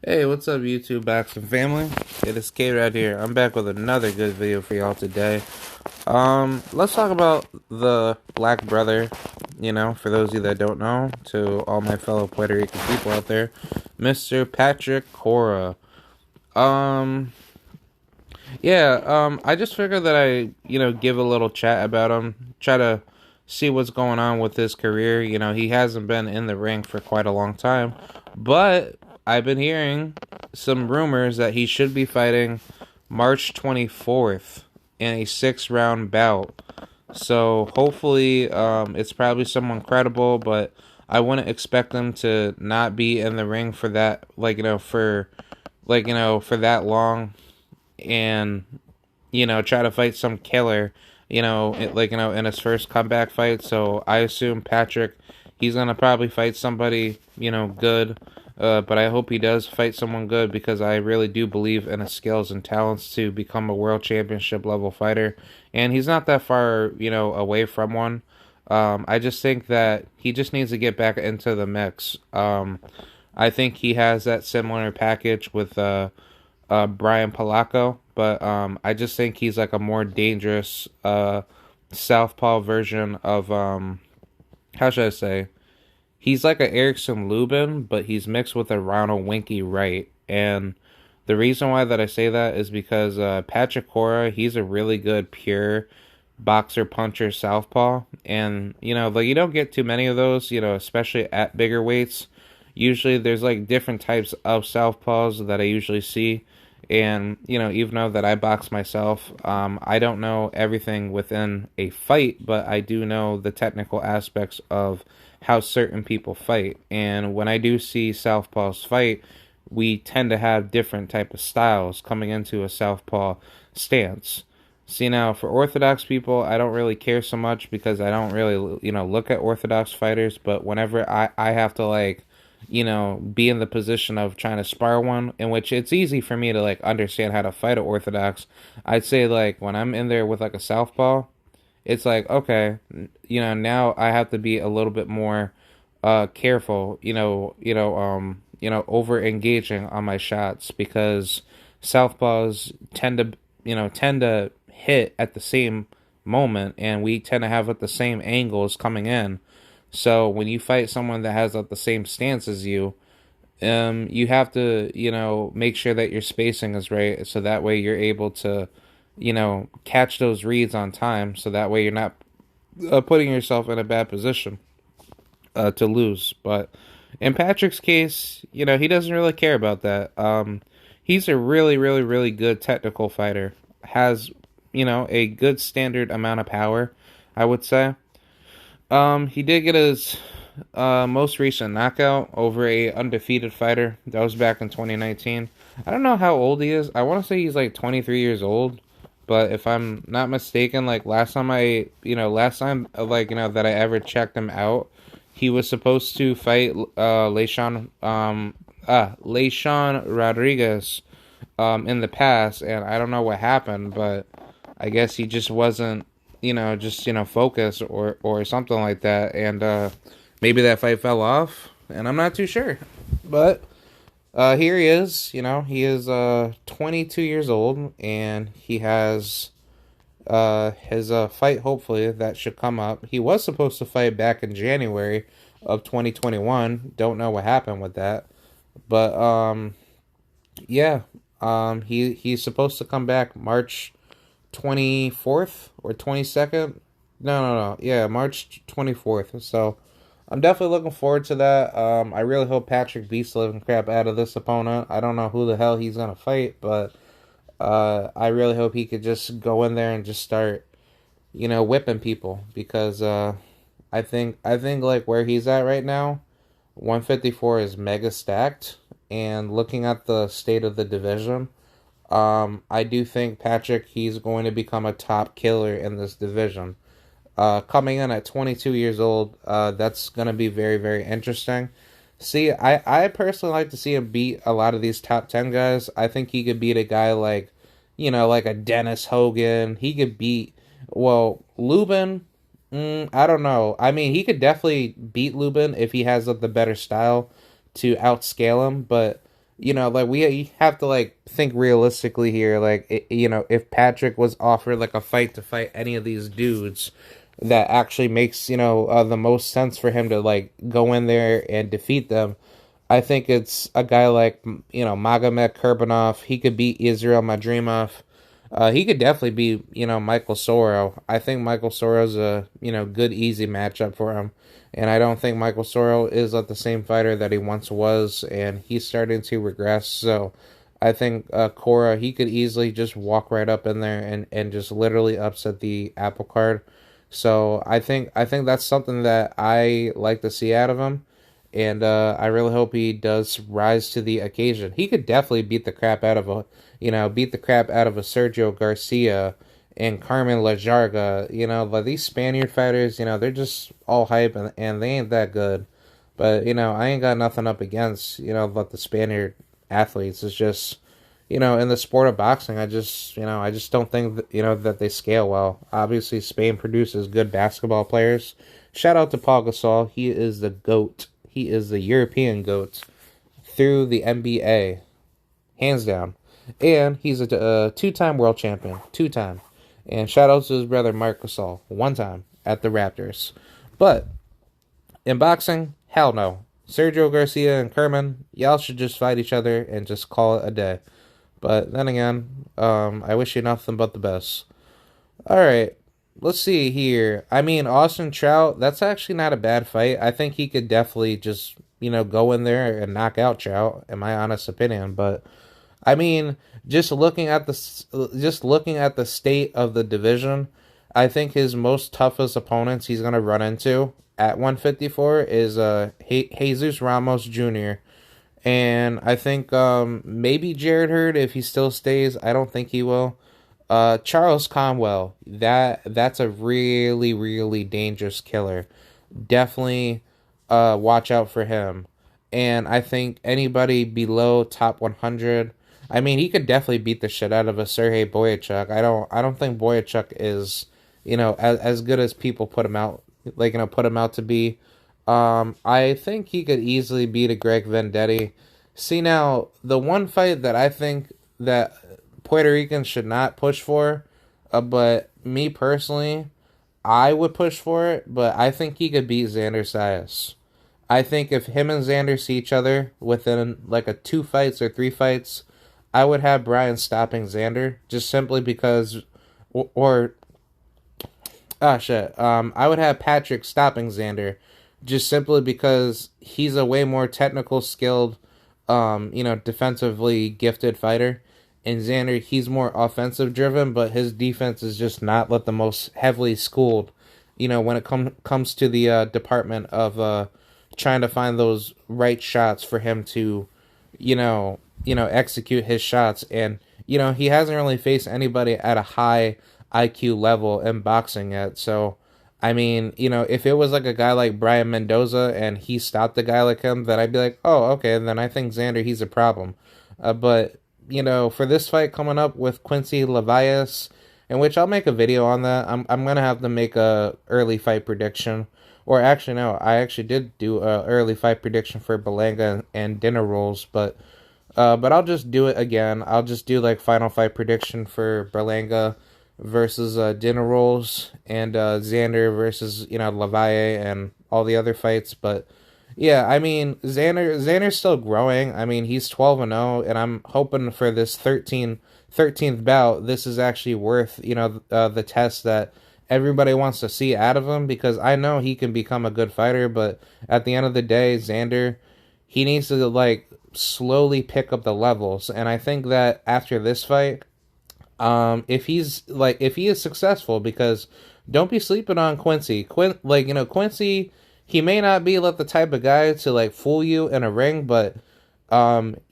Hey, what's up, YouTube Baxter family? It is K-Rad here. I'm back with another good video for y'all today. Let's talk about the Black Brother, for those of you that don't know, to all my fellow Puerto Rican people out there, Mr. Patrick Cora. Um, I just figured that give a little chat about him, try to see what's going on with his career. He hasn't been in the ring for quite a long time, but I've been hearing some rumors that he should be fighting March 24th in a 6 round bout. So hopefully, it's probably someone credible, but I wouldn't expect him to not be in the ring for that, for that long, and try to fight some killer, in his first comeback fight. So I assume Patrick, he's gonna probably fight somebody, good. But I hope he does fight someone good, because I really do believe in his skills and talents to become a world championship level fighter. And he's not that far, away from one. I just think that he just needs to get back into the mix. I think he has that similar package with Brian Palaco, but I just think he's like a more dangerous southpaw version of how should I say? He's like a Erickson Lubin, but he's mixed with a Ronald Winky Wright. And the reason why that I say that is because Patrick Cora, he's a really good pure boxer puncher southpaw, and you don't get too many of those, especially at bigger weights. Usually there's like different types of southpaws that I usually see. And even though that I box myself, I don't know everything within a fight, but I do know the technical aspects of how certain people fight. And when I do see southpaws fight, we tend to have different type of styles coming into a southpaw stance. See, now for orthodox people, I don't really care so much, because I don't really look at orthodox fighters. But whenever I have to, like, be in the position of trying to spar one, in which it's easy for me to like understand how to fight an orthodox, I'd say, like, when I'm in there with like a southpaw, it's like, okay, now I have to be a little bit more careful, over engaging on my shots, because southpaws tend to hit at the same moment, and we tend to have at the same angles coming in. So when you fight someone that has like the same stance as you, you have to, make sure that your spacing is right, so that way you're able to, catch those reads on time, so that way you're not putting yourself in a bad position to lose. But in Patrick's case, he doesn't really care about that. He's a really, really, really good technical fighter. Has, a good standard amount of power, I would say. He did get his most recent knockout over a undefeated fighter. That was back in 2019. I don't know how old he is. I want to say he's like 23 years old. But if I'm not mistaken, like last time, that I ever checked him out, he was supposed to fight Leishon Rodriguez in the past, and I don't know what happened, but I guess he just wasn't, focused, or something like that, and maybe that fight fell off, and I'm not too sure. But here he is. He is 22 years old, and he has his fight, hopefully, that should come up. He was supposed to fight back in January of 2021. Don't know what happened with that. But yeah, he's supposed to come back March 24th or 22nd. No. Yeah, March 24th. So I'm definitely looking forward to that. I really hope Patrick beats the living crap out of this opponent. I don't know who the hell he's gonna fight, but I really hope he could just go in there and just start, whipping people, because I think like where he's at right now, 154 is mega stacked, and looking at the state of the division, I do think Patrick, he's going to become a top killer in this division. Coming in at 22 years old, that's going to be very, very interesting. See, I personally like to see him beat a lot of these top 10 guys. I think he could beat a guy like, like a Dennis Hogan. He could beat, well, Lubin. I don't know. I mean, he could definitely beat Lubin if he has the better style to outscale him. But like we have to like think realistically here. Like, if Patrick was offered like a fight to fight any of these dudes, that actually makes the most sense for him to like go in there and defeat them. I think it's a guy like Magomed Kurbanov. He could beat Israel Madrimov. He could definitely be, Michael Soro. I think Michael Soro's a, good, easy matchup for him. And I don't think Michael Soro is like the same fighter that he once was, and he's starting to regress. So I think Cora, he could easily just walk right up in there and just literally upset the apple cart. So I think that's something that I like to see out of him, and I really hope he does rise to the occasion. He could definitely beat the crap out of a Sergio Garcia and Carmen Lajarga. But these Spaniard fighters, they're just all hype, and they ain't that good. But I ain't got nothing up against but the Spaniard athletes. It's just in the sport of boxing, I just don't think that they scale well. Obviously, Spain produces good basketball players. Shout out to Paul Gasol. He is the GOAT. He is the European GOAT through the NBA, hands down. And he's a two-time world champion, two-time. And shout out to his brother Marc Gasol, one time at the Raptors. But in boxing, hell no. Sergio Garcia and Kerman, y'all should just fight each other and just call it a day. But then again, I wish you nothing but the best. All right, let's see here. I mean, Austin Trout, that's actually not a bad fight. I think he could definitely just go in there and knock out Trout, in my honest opinion. But I mean, just looking at the state of the division, I think his most toughest opponents he's gonna run into at 154 is Jesus Ramos Jr. And I think maybe Jared Hurd if he still stays. I don't think he will. Charles Conwell, that's a really really dangerous killer. Definitely watch out for him. And I think anybody below top 100, I mean, he could definitely beat the shit out of a Sergey Boyachuk. I don't think Boyachuk is, as good as people put him out, like, put him out to be. I think he could easily beat a Greg Vendetti. See, now, the one fight that I think that Puerto Ricans should not push for, but me personally, I would push for it, but I think he could beat Xander Sayas. I think if him and Xander see each other within like a 2 fights or 3 fights, I would have Brian stopping Xander just simply because, or ah shit, I would have Patrick stopping Xander just simply because he's a way more technical skilled, defensively gifted fighter. And Xander, he's more offensive driven, but his defense is just not the most heavily schooled. When it comes to the department of trying to find those right shots for him to, execute his shots. And he hasn't really faced anybody at a high IQ level in boxing yet. So, I mean, if it was like a guy like Brian Mendoza and he stopped a guy like him, then I'd be like, oh, okay, then I think Xander, he's a problem. But for this fight coming up with Quincy Levias, in which I'll make a video on that. I'm gonna have to make a early fight prediction, or actually no, I actually did do a early fight prediction for Berlanga and Dinner Rolls, but I'll just do it again. I'll just do like final fight prediction for Berlanga versus Dinner Rolls and Xander versus Levaye and all the other fights, but. Yeah, I mean Xander's still growing. I mean he's 12-0, and I'm hoping for this 13th bout. This is actually worth the test that everybody wants to see out of him, because I know he can become a good fighter. But at the end of the day, Xander, he needs to like slowly pick up the levels, and I think that after this fight, if he is successful, because don't be sleeping on Quincy. Quincy, he may not be like the type of guy to like fool you in a ring, but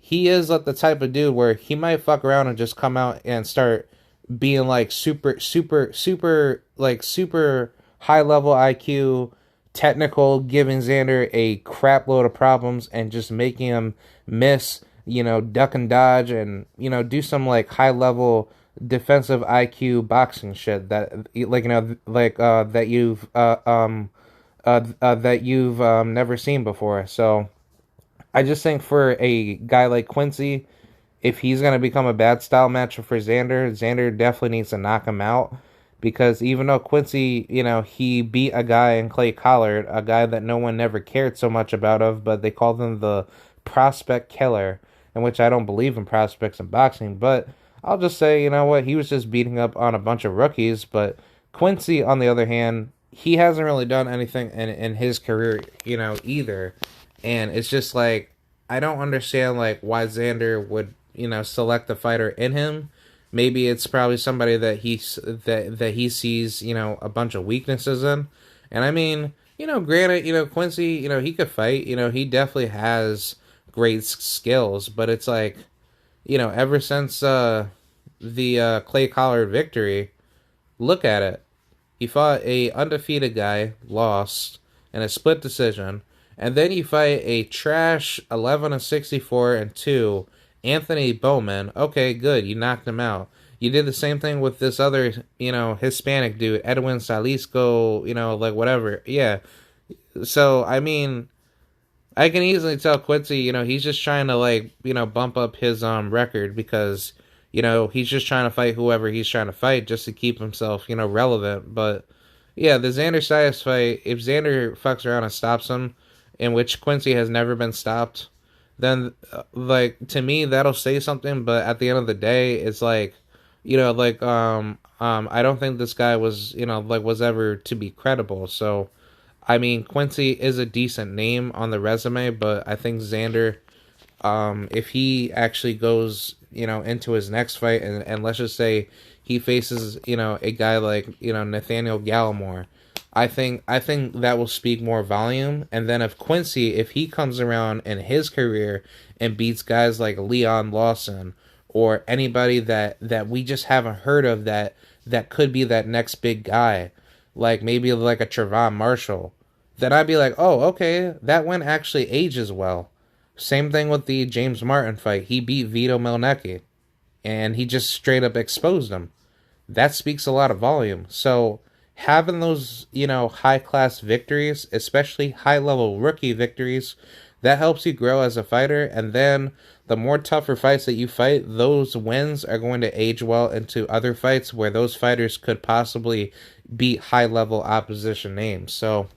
he is like the type of dude where he might fuck around and just come out and start being like super high level IQ, technical, giving Xander a crap load of problems and just making him miss, duck and dodge, and do some like high level defensive IQ boxing shit that that you've never seen before. So I just think for a guy like Quincy, if he's going to become a bad style matchup for Xander, Xander definitely needs to knock him out. Because even though Quincy, he beat a guy in Clay Collard, a guy that no one ever cared so much about but they called him the prospect killer, in which I don't believe in prospects in boxing, but I'll just say, you know what, he was just beating up on a bunch of rookies, but Quincy, on the other hand, he hasn't really done anything in his career, either. And it's just like, I don't understand, like, why Xander would, select a fighter in him. Maybe it's probably somebody that he sees, a bunch of weaknesses in. And I mean, granted, Quincy, he could fight. He definitely has great skills, but it's like, ever since the Clay Collard victory, look at it. He fought a undefeated guy, lost in a split decision, and then you fight a trash 11-64 and 2 Anthony Bowman. Okay, good, you knocked him out. You did the same thing with this other, Hispanic dude, Edwin Salisco, like whatever. Yeah. So I mean, I can easily tell Quincy, he's just trying to like, bump up his record because, he's just trying to fight whoever he's trying to fight just to keep himself, relevant. But yeah, the Xander Sayas fight, if Xander fucks around and stops him, in which Quincy has never been stopped, then like to me that'll say something. But at the end of the day, it's like, I don't think this guy was, like was ever to be credible. So I mean, Quincy is a decent name on the resume, but I think Xander, if he actually goes, into his next fight, and let's just say he faces, a guy like, Nathaniel Gallimore, I think that will speak more volume. And then if Quincy, if he comes around in his career and beats guys like Leon Lawson or anybody that we just haven't heard of that could be that next big guy, like maybe like a Trevon Marshall, then I'd be like, oh, okay, that one actually ages well. Same thing with the James Martin fight. He beat Vito Melnecki, and he just straight up exposed him. That speaks a lot of volume. So having those, high class victories, especially high level rookie victories, that helps you grow as a fighter. And then the more tougher fights that you fight, those wins are going to age well into other fights where those fighters could possibly beat high level opposition names. So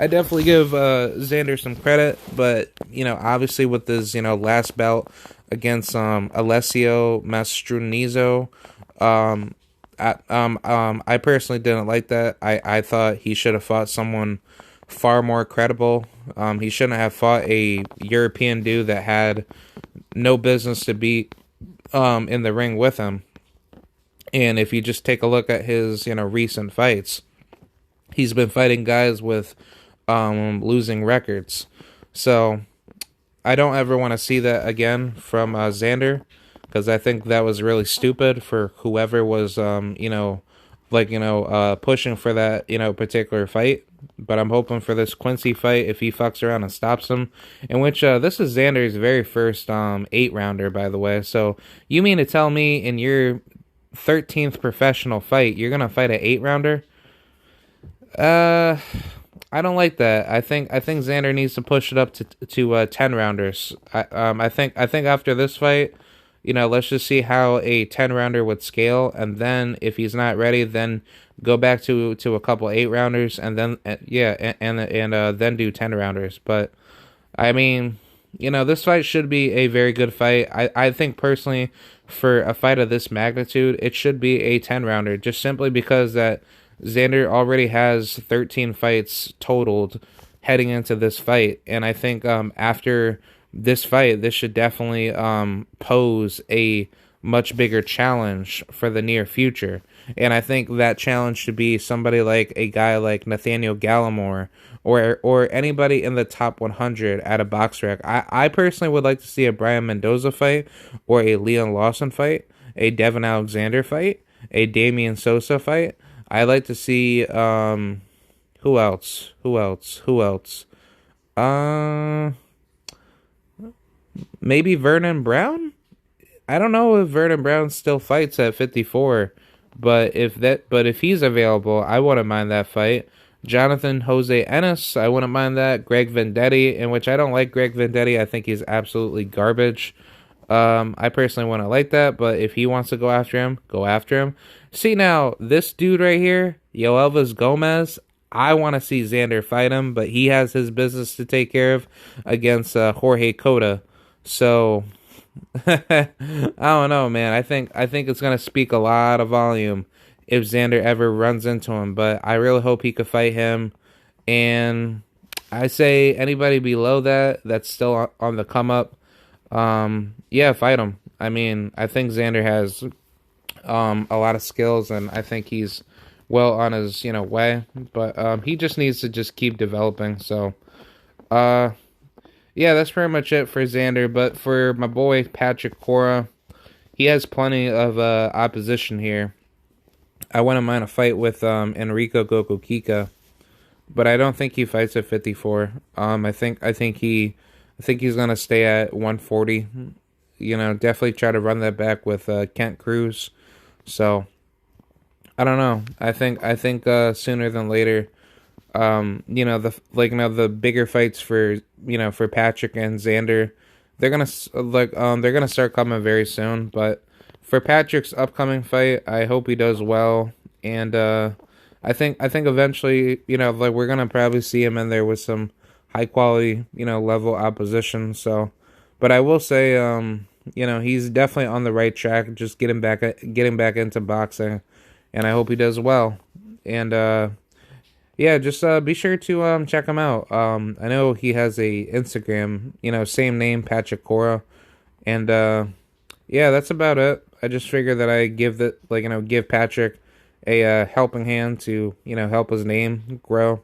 I definitely give Xander some credit, but obviously with his last bout against Alessio Mastrunizo, I personally didn't like that. I thought he should have fought someone far more credible. He shouldn't have fought a European dude that had no business to be in the ring with him. And if you just take a look at his recent fights, he's been fighting guys with losing records. So I don't ever want to see that again from Xander, because I think that was really stupid for whoever was pushing for that particular fight. But I'm hoping for this Quincy fight, if he fucks around and stops him, in which this is Xander's very first 8-rounder, by the way. So you mean to tell me in your 13th professional fight you're gonna fight an 8-rounder? I don't like that. I think Xander needs to push it up to 10-rounders. I think after this fight, let's just see how a 10-rounder would scale, and then if he's not ready, then go back to a couple 8-rounders, and then then do 10-rounders. But I mean, this fight should be a very good fight. I think personally, for a fight of this magnitude, it should be a 10-rounder, just simply because that Xander already has 13 fights totaled heading into this fight, and I think after this fight, this should definitely pose a much bigger challenge for the near future. And I think that challenge should be somebody like a guy like Nathaniel Gallimore or anybody in the top 100 at a BoxRec. I personally would like to see a Brian Mendoza fight, or a Leon Lawson fight, a Devin Alexander fight, a Damian Sosa fight. I'd like to see who else? Maybe Vernon Brown? I don't know if Vernon Brown still fights at 54, but if he's available, I wouldn't mind that fight. Jonathan Jose Ennis, I wouldn't mind that. Greg Vendetti, in which I don't like Greg Vendetti. I think he's absolutely garbage. I personally wouldn't like that, but if he wants to go after him, go after him. See now, this dude right here, Yoelvis Gomez, I want to see Xander fight him, but he has his business to take care of against Jorge Cota. So I don't know, man. I think it's gonna speak a lot of volume if Xander ever runs into him. But I really hope he could fight him. And I say anybody below that that's still on the come up, yeah, fight him. I mean, I think Xander has a lot of skills, and I think he's well on his way. But he just needs to just keep developing. So uh, yeah, that's pretty much it for Xander. But for my boy Patrick Cora, he has plenty of opposition here. I wouldn't mind a fight with Enrico Goku Kika, but I don't think he fights at 54. I think he's gonna stay at 140. Definitely try to run that back with Kent Cruz. So I don't know. I think sooner than later, the bigger fights for Patrick and Xander, they're gonna start coming very soon. But for Patrick's upcoming fight, I hope he does well, and I think eventually, we're gonna probably see him in there with some high quality, level opposition. So, but I will say, he's definitely on the right track, just getting back into boxing, and I hope he does well. And yeah, just be sure to check him out. I know he has a Instagram, same name, Patrick Cora, and yeah, that's about it. I just figured that I give Patrick a helping hand to help his name grow,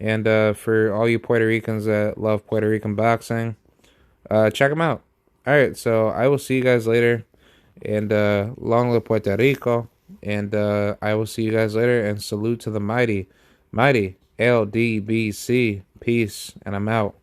and for all you Puerto Ricans that love Puerto Rican boxing, check him out. All right, so I will see you guys later, and long live Puerto Rico, and I will see you guys later, and salute to the mighty LDBC. Peace, and I'm out.